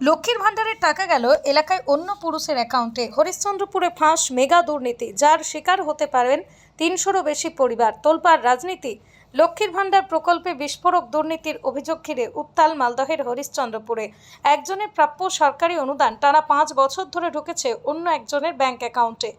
লক্ষ্মীর ভান্ডারের টাকা গেল এলাকায় অন্য পুরুষের অ্যাকাউন্টে। হরিশ্চন্দ্রপুরে ফাঁস মেগা দুর্নীতি, যার শিকার হতে পারেন ৩০০রও বেশি পরিবার। তোলপাড় রাজনীতি। লক্ষ্মীর ভান্ডার প্রকল্পে বিস্ফোরক দুর্নীতির অভিযোগ ঘিরে উত্তাল মালদহের হরিশ্চন্দ্রপুরে। একজনের প্রাপ্য সরকারি অনুদান টানা ৫ বছর ধরে ঢুকেছে অন্য একজনের ব্যাংক অ্যাকাউন্টে।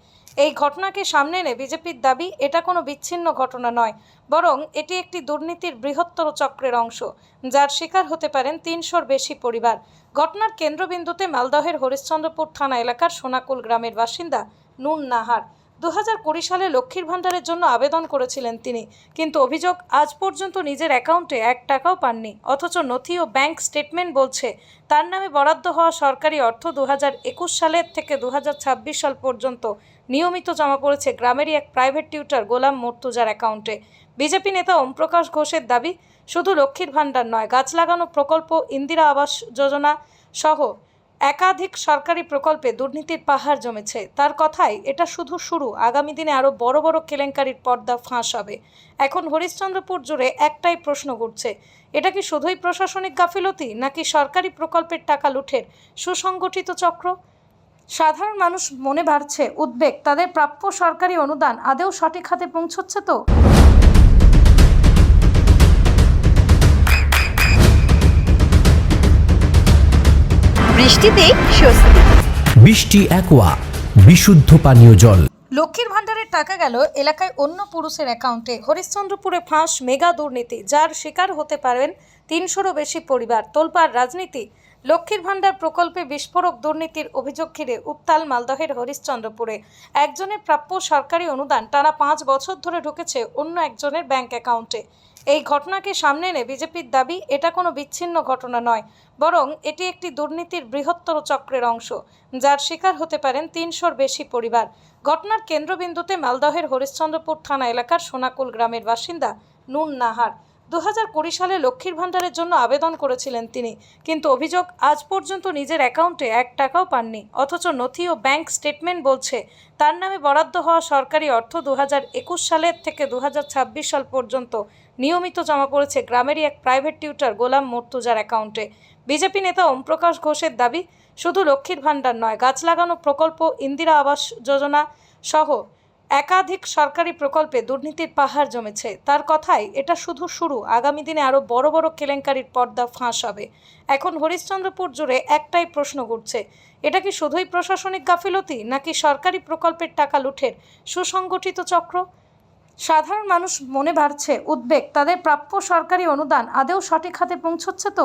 এই ঘটনাকে সামনে এনে বিজেপির দাবি, এটা কোনো বিচ্ছিন্ন ঘটনা নয়, বরং এটি একটি দুর্নীতির বৃহত্তর চক্রের অংশ, যার শিকার হতে পারেন ৩০০র বেশি পরিবার। ঘটনার কেন্দ্রবিন্দুতে মালদহের হরিশ্চন্দ্রপুর থানা এলাকার সোনাকুল গ্রামের বাসিন্দা নুন নাহার। ২০২০ সালে লক্ষ্মীর ভান্ডারের জন্য আবেদন করেছিলেন তিনি, কিন্তু অভিযোগ, আজ পর্যন্ত নিজের অ্যাকাউন্টে ১ টাকাও পাননি। অথচ নথি ও ব্যাংক স্টেটমেন্ট বলছে তার নামে বরাদ্দ হওয়া সরকারি অর্থ ২০২১ সালের থেকে ২০২৬ সাল পর্যন্ত নিয়মিত জমা পড়েছে গ্রামেরই এক প্রাইভেট টিউটর গোলাম মর্তুজার অ্যাকাউন্টে। বিজেপি নেতা ওমপ্রকাশ ঘোষের দাবি, শুধু লক্ষ্মীর ভান্ডার নয়, গাছ লাগানো প্রকল্প, ইন্দিরা আবাস যোজনা সহ একাধিক সরকারি প্রকল্পে দুর্নীতির পাহাড় জমেছে। তার কথায়, এটা শুধু শুরু, আগামী দিনে আরও বড় বড় কেলেঙ্কারির পর্দা ফাঁস হবে। এখন হরিশ্চন্দ্রপুর জুড়ে একটাই প্রশ্ন ঘুরছে, এটা কি শুধুই প্রশাসনিক গাফিলতি, নাকি সরকারি প্রকল্পের টাকা লুঠের সুসংগঠিত চক্র? সাধারণ মানুষ মনে বাড়ছে উদ্বেগ, তাদের প্রাপ্য সরকারি অনুদান আদৌ সঠিক হাতে পৌঁছচ্ছে তো? বৃষ্টিতে স্বস্তি। বৃষ্টি অ্যাকোয়া, বিশুদ্ধ পানীয় জল। লক্ষ্মীর ভান্ডারের টাকা গেল এলাকায় অন্য পুরুষের অ্যাকাউন্টে। হরিশ্চন্দ্রপুরে ফাঁস মেগা দুর্নীতি, যার শিকার হতে পারেন ৩০০রও বেশি পরিবার। তোলপাড় রাজনীতি। লক্ষ্মীর ভান্ডার প্রকল্পে বিস্ফোরক দুর্নীতির অভিযোগ ঘিরে উত্তাল মালদহের হরিশ্চন্দ্রপুরে। একজনের প্রাপ্য সরকারি অনুদান টানা ৫ বছর ধরে ঢুকেছে অন্য একজনের ব্যাংক অ্যাকাউন্টে। এই ঘটনাকে সামনে এনে বিজেপির দাবি, এটা কোনো বিচ্ছিন্ন ঘটনা নয়, বরং এটি একটি দুর্নীতির বৃহত্তর চক্রের অংশ, যার শিকার হতে পারেন ৩০০র বেশি পরিবার। ঘটনার কেন্দ্রবিন্দুতে মালদহের হরিশ্চন্দ্রপুর থানা এলাকার সোনাকুল গ্রামের বাসিন্দা নুন নাহার। ২০২০ সালে লক্ষ্মীর ভান্ডারের জন্য আবেদন করেছিলেন তিনি, কিন্তু অভিযোগ, আজ পর্যন্ত নিজের অ্যাকাউন্টে ১ টাকাও পাননি। অথচ নথি ও ব্যাংক স্টেটমেন্ট বলছে তার নামে বরাদ্দ হওয়া সরকারি অর্থ ২০২১ সালের থেকে ২০২৬ সাল পর্যন্ত নিয়মিত জমা পড়েছে গ্রামেরই এক প্রাইভেট টিউটর গোলাম মর্তুজার অ্যাকাউন্টে। বিজেপি নেতা ওমপ্রকাশ ঘোষের দাবি, শুধু লক্ষ্মীর ভান্ডার নয়, গাছ লাগানো প্রকল্প, ইন্দিরা আবাস যোজনা সহ একাধিক সরকারি প্রকল্পে দুর্নীতির পাহাড় জমেছে। তার কথায়, এটা শুধু শুরু, আগামী দিনে আরও বড় বড় কেলেঙ্কারির পর্দা ফাঁস হবে। এখন হরিশ্চন্দ্রপুর জুড়ে একটাই প্রশ্ন ঘুরছে, এটা কি শুধুই প্রশাসনিক গাফিলতি, নাকি সরকারি প্রকল্পের টাকা লুঠের সুসংগঠিত চক্র? সাধারণ মানুষ মনে বাড়ছে উদ্বেগ, তাদের প্রাপ্য সরকারি অনুদান আদৌ সঠিক হাতে পৌঁছচ্ছে তো?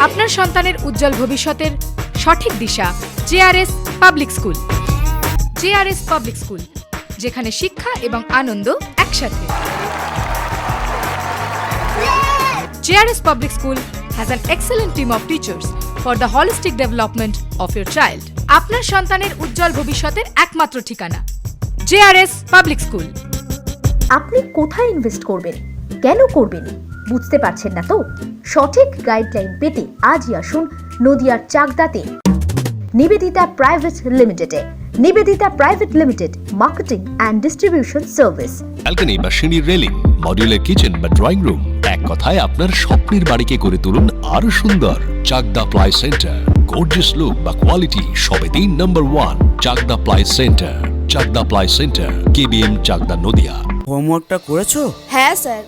আপনার সন্তানের উজ্জ্বল ভবিষ্যতের সঠিক দিশা JRS public school. JRS public school, যেখানে শিক্ষা এবং আনন্দ একসাথে। JRS public school has an excellent team of teachers for the holistic development of your child. আপনার সন্তানের উজ্জ্বল ভবিষ্যতের একমাত্র ঠিকানা জেআরএস পাবলিক স্কুল। আপনি কোথায় ইনভেস্ট করবেন, কেন করবেন, বুঝতে পারছেন না তো? সঠিক গাইডলাইন পেতে আজই আসুন নদিয়ার চাকদাতে নিবেদিতা প্রাইভেট লিমিটেডে। Nivedita private limited, marketing and distribution service. Balcony বা সিঁড়ির রেলিং, মডিউলার কিচেন বা ড্রয়িং রুম, এক কথায় আপনার স্বপ্নের বাড়িকে করে তুলুন আরো সুন্দর। Chakdah ply centre, gorgeous look বা কোয়ালিটি সবেতেই number 1। Chakdah ply centre, Chakdah ply centre, KBM, Chakdah, Nadia. হোমওয়ার্কটা করেছো? হ্যাঁ স্যার।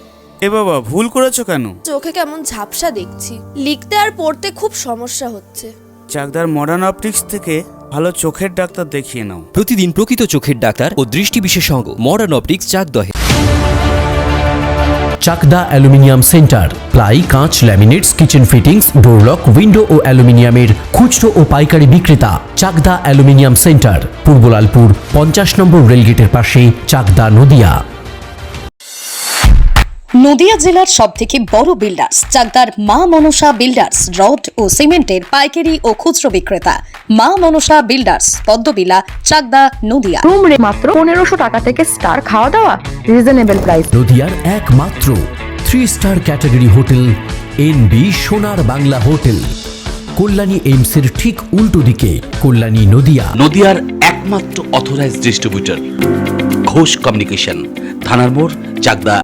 এ বাবা, ভুল করেছো কেন? চোখে কেমন ঝাপসা দেখছি, লিখতে আর পড়তে খুব সমস্যা হচ্ছে। চাকদার মডার্ন অপটিক্স থেকে ভালো চোখের ডাক্তার দেখিয়ে নাও। প্রতিদিন প্রকৃত চোখের ডাক্তার ও দৃষ্টি বিশেষজ্ঞ মডার্ন অপটিক্স চাকদহে। চাকদা অ্যালুমিনিয়াম সেন্টার, প্লাই, কাঁচ, laminates, kitchen fittings, door lock, window ও অ্যালুমিনিয়ামের খুচরো ও পাইকারি বিক্রেতা। চাকদা অ্যালুমিনিয়াম সেন্টার, পূর্বলালপুর 50 নম্বর রেলগেটের পাশে, চাকদা, নদিয়া। নদিয়া জেলার সবথেকে বড় বিল্ডার্স চাকদার মা মনসা বিল্ডার্স, রড ও সিমেন্টের পাইকারি ও খুচরো বিক্রেতা। Maa Manasa builders, Padmabila, Chakdah, Nadia. Room rate মাত্র 1500 টাকা থেকে স্টার, খাওয়া দাওয়া রিজনেবল প্রাইস। নদিয়ার একমাত্র 3 স্টার ক্যাটাগরি হোটেল এনবি সোনার বাংলা হোটেল, কল্যাণী এইমসের ঠিক উল্টো দিকে, কল্যাণী, নদিয়া। নদিয়ার একমাত্র অথরাইজড ডিস্ট্রিবিউটর ঘোষ কমিউনিকেশন, থানার মোড়, চাকদা।